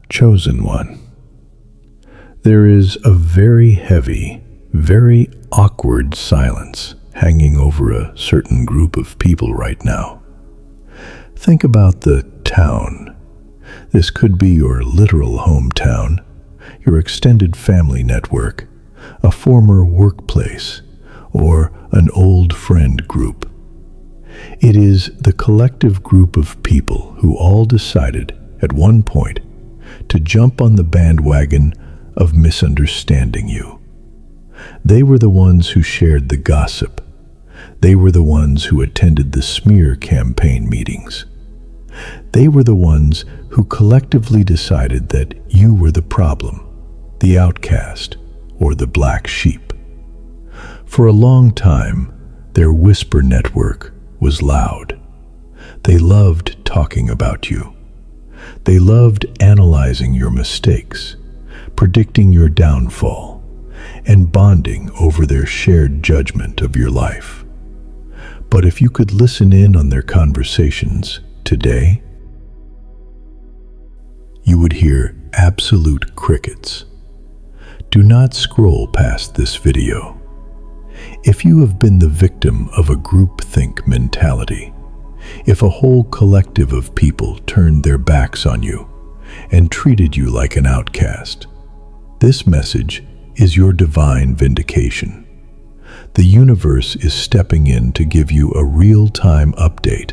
Chosen one. There is a very heavy, very awkward silence hanging over a certain group of people right now. Think about the town. This could be your literal hometown, your extended family network, a former workplace, or an old friend group. It is the collective group of people who all decided at one point to jump on the bandwagon of misunderstanding you. They were the ones who shared the gossip. They were the ones who attended the smear campaign meetings. They were the ones who collectively decided that you were the problem, the outcast, or the black sheep. For a long time, their whisper network was loud. They loved talking about you. They loved analyzing your mistakes, predicting your downfall, and bonding over their shared judgment of your life. But if you could listen in on their conversations today, you would hear absolute crickets. Do not scroll past this video. If you have been the victim of a groupthink mentality, if a whole collective of people turned their backs on you and treated you like an outcast, this message is your divine vindication. The universe is stepping in to give you a real-time update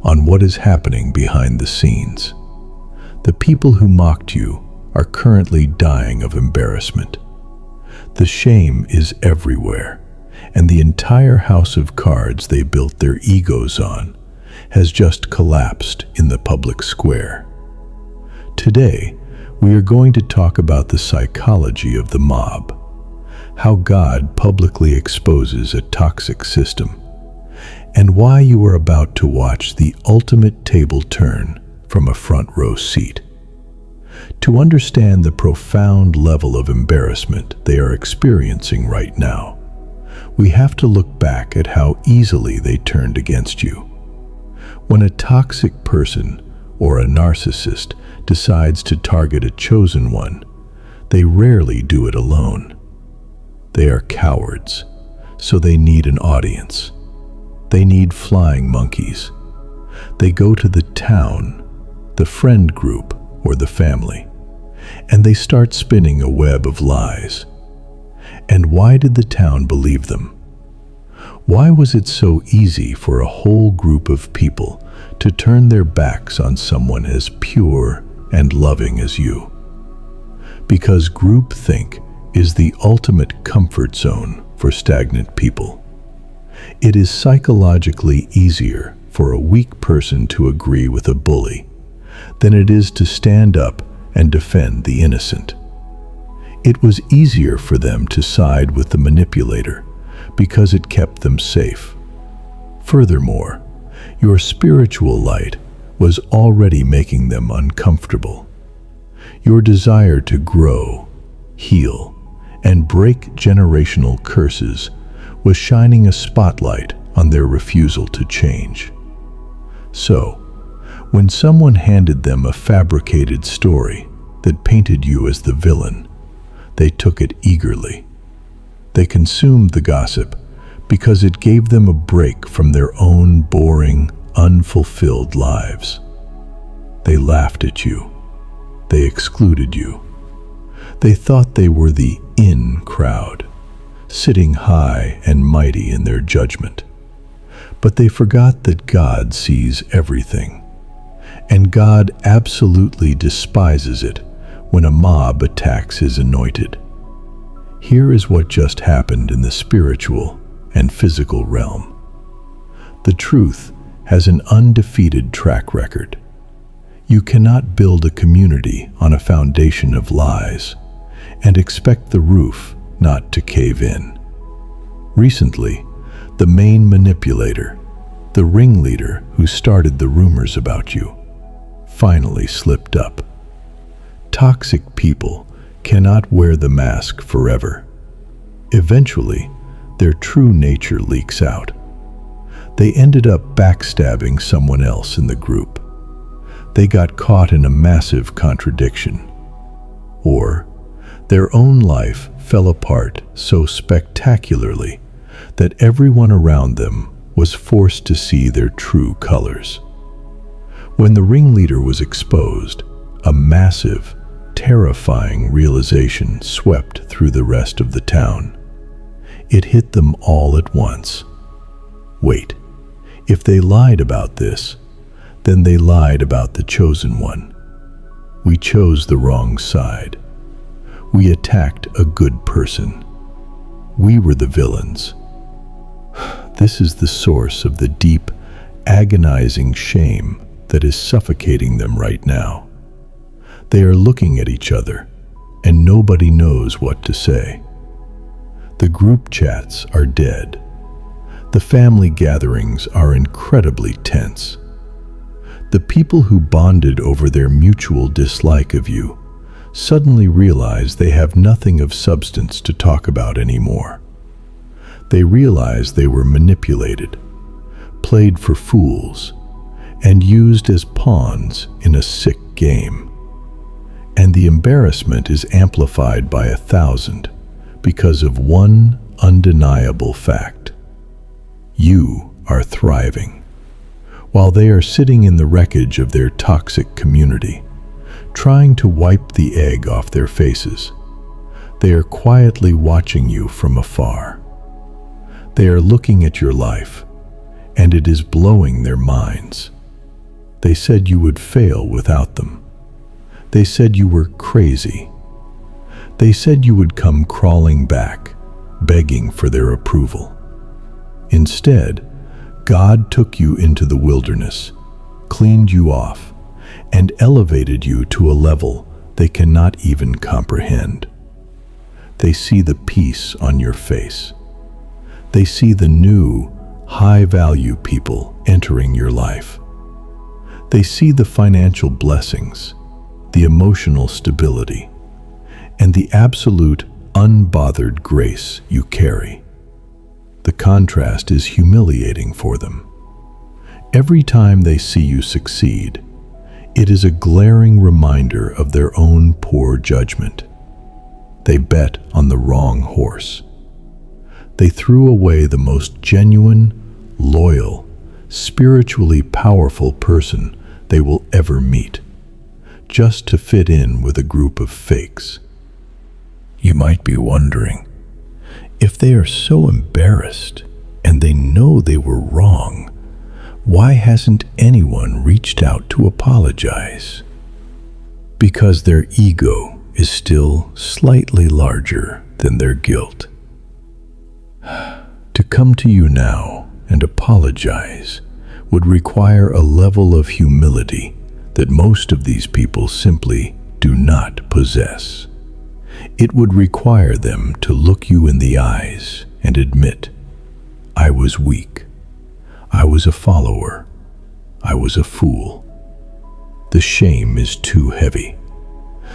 on what is happening behind the scenes. The people who mocked you are currently dying of embarrassment. The shame is everywhere, and the entire house of cards they built their egos on has just collapsed in the public square. Today, we are going to talk about the psychology of the mob, how God publicly exposes a toxic system, and why you are about to watch the ultimate table turn from a front row seat. To understand the profound level of embarrassment they are experiencing right now, we have to look back at how easily they turned against you. When a toxic person or a narcissist decides to target a chosen one, they rarely do it alone. They are cowards, so they need an audience. They need flying monkeys. They go to the town, the friend group, or the family, and they start spinning a web of lies. And why did the town believe them? Why was it so easy for a whole group of people to turn their backs on someone as pure and loving as you? Because groupthink is the ultimate comfort zone for stagnant people. It is psychologically easier for a weak person to agree with a bully than it is to stand up and defend the innocent. It was easier for them to side with the manipulator because it kept them safe. Furthermore, your spiritual light was already making them uncomfortable. Your desire to grow, heal, and break generational curses was shining a spotlight on their refusal to change. So, when someone handed them a fabricated story that painted you as the villain, they took it eagerly. They consumed the gossip because it gave them a break from their own boring, unfulfilled lives. They laughed at you. They excluded you. They thought they were the in crowd, sitting high and mighty in their judgment. But they forgot that God sees everything, and God absolutely despises it when a mob attacks his anointed. Here is what just happened in the spiritual and physical realm. The truth has an undefeated track record. You cannot build a community on a foundation of lies and expect the roof not to cave in. Recently, the main manipulator, the ringleader who started the rumors about you, finally slipped up. Toxic people cannot wear the mask forever. Eventually, their true nature leaks out. They ended up backstabbing someone else in the group. They got caught in a massive contradiction, or their own life fell apart so spectacularly that everyone around them was forced to see their true colors. When the ringleader was exposed, a massive, terrifying realization swept through the rest of the town. It hit them all at once. Wait, if they lied about this, then they lied about the chosen one. We chose the wrong side. We attacked a good person. We were the villains. This is the source of the deep, agonizing shame that is suffocating them right now. They are looking at each other, and nobody knows what to say. The group chats are dead. The family gatherings are incredibly tense. The people who bonded over their mutual dislike of you suddenly realize they have nothing of substance to talk about anymore. They realize they were manipulated, played for fools, and used as pawns in a sick game. And the embarrassment is amplified by 1,000 because of one undeniable fact. You are thriving, while they are sitting in the wreckage of their toxic community, trying to wipe the egg off their faces. They are quietly watching you from afar. They are looking at your life, and it is blowing their minds. They said you would fail without them. They said you were crazy. They said you would come crawling back, begging for their approval. Instead, God took you into the wilderness, cleaned you off, and elevated you to a level they cannot even comprehend. They see the peace on your face. They see the new, high-value people entering your life. They see the financial blessings, the emotional stability, and the absolute, unbothered grace you carry. The contrast is humiliating for them. Every time they see you succeed, it is a glaring reminder of their own poor judgment. They bet on the wrong horse. They threw away the most genuine, loyal, spiritually powerful person they will ever meet, just to fit in with a group of fakes. You might be wondering, if they are so embarrassed and they know they were wrong, why hasn't anyone reached out to apologize? Because their ego is still slightly larger than their guilt. To come to you now and apologize would require a level of humility that most of these people simply do not possess. It would require them to look you in the eyes and admit, I was weak, I was a follower, I was a fool. The shame is too heavy.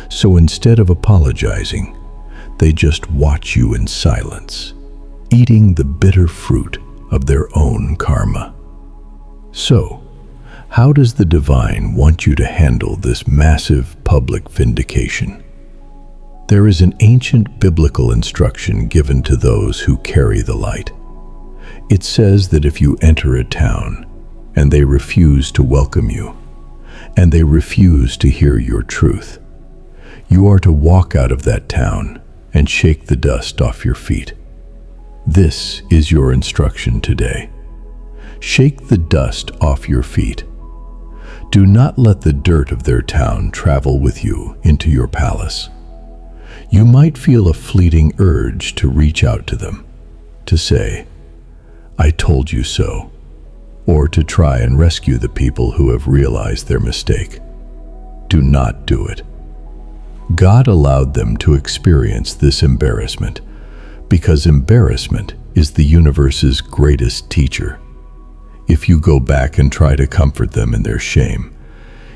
So instead of apologizing, they just watch you in silence, eating the bitter fruit of their own karma. So, how does the divine want you to handle this massive public vindication? There is an ancient biblical instruction given to those who carry the light. It says that if you enter a town and they refuse to welcome you, and they refuse to hear your truth, you are to walk out of that town and shake the dust off your feet. This is your instruction today. Shake the dust off your feet. Do not let the dirt of their town travel with you into your palace. You might feel a fleeting urge to reach out to them, to say, I told you so, or to try and rescue the people who have realized their mistake. Do not do it. God allowed them to experience this embarrassment because embarrassment is the universe's greatest teacher. If you go back and try to comfort them in their shame,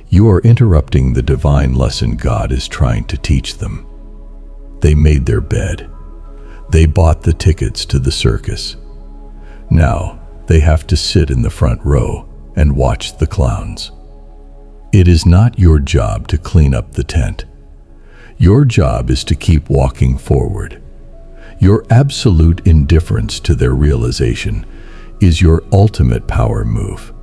you are interrupting the divine lesson God is trying to teach them. They made their bed. They bought the tickets to the circus. Now they have to sit in the front row and watch the clowns. It is not your job to clean up the tent. Your job is to keep walking forward. Your absolute indifference to their realization is your ultimate power move.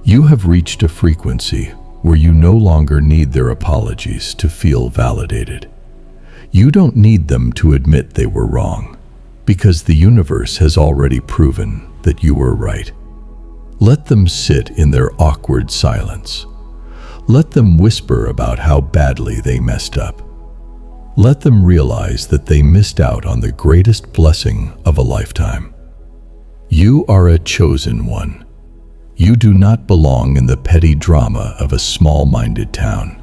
You have reached a frequency where you no longer need their apologies to feel validated. You don't need them to admit they were wrong, because the universe has already proven that you were right. Let them sit in their awkward silence. Let them whisper about how badly they messed up. Let them realize that they missed out on the greatest blessing of a lifetime. You are a chosen one. You do not belong in the petty drama of a small-minded town.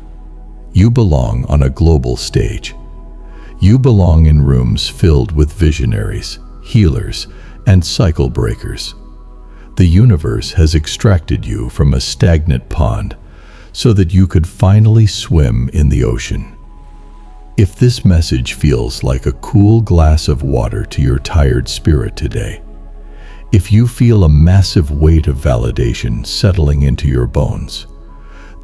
You belong on a global stage. You belong in rooms filled with visionaries, healers, and cycle breakers. The universe has extracted you from a stagnant pond so that you could finally swim in the ocean. If this message feels like a cool glass of water to your tired spirit today, if you feel a massive weight of validation settling into your bones,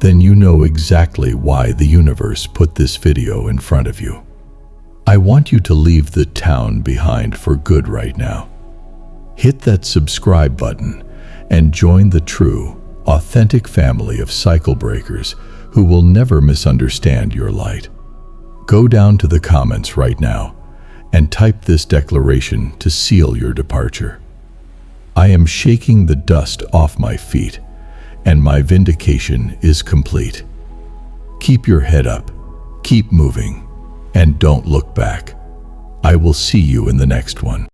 then you know exactly why the universe put this video in front of you. I want you to leave the town behind for good right now. Hit that subscribe button and join the true, authentic family of cycle breakers who will never misunderstand your light. Go down to the comments right now and type this declaration to seal your departure. I am shaking the dust off my feet, and my vindication is complete. Keep your head up, keep moving, and don't look back. I will see you in the next one.